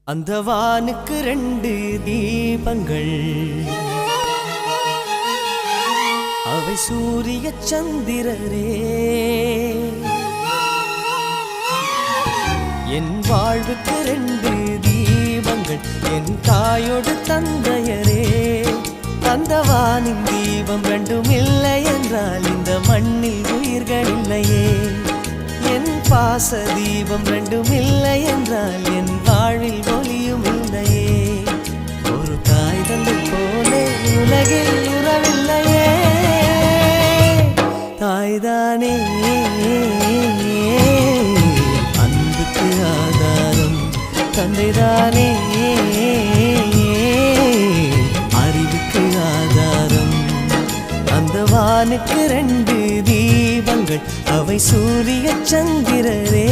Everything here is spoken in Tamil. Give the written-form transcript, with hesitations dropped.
அந்த வானுக்கு 2 தீபங்கள், அவை சூரிய சந்திரரே. என் வாழ்வுக்கு 2 தீபங்கள், என் தாயோடு தந்தையரே. அந்த வானின் தீபம் 2ம் இல்லை என்றால் இந்த மண்ணில் உயிர்கள் இல்லையே. என் பாச தீபம் 2ம் இல்லை என்றால் என் வாழ்வில் ஒளியும் இல்லையே. ஒரு தாய் தந்தை போலே உலகில் உறவில்லையே. தாய்தானே அன்புக்கு ஆதாரம், தந்தைதானே அறிவுக்கு ஆதாரம். அந்த வானுக்கு 2 தீபங்கள், அவை சூரிய சந்திரரே.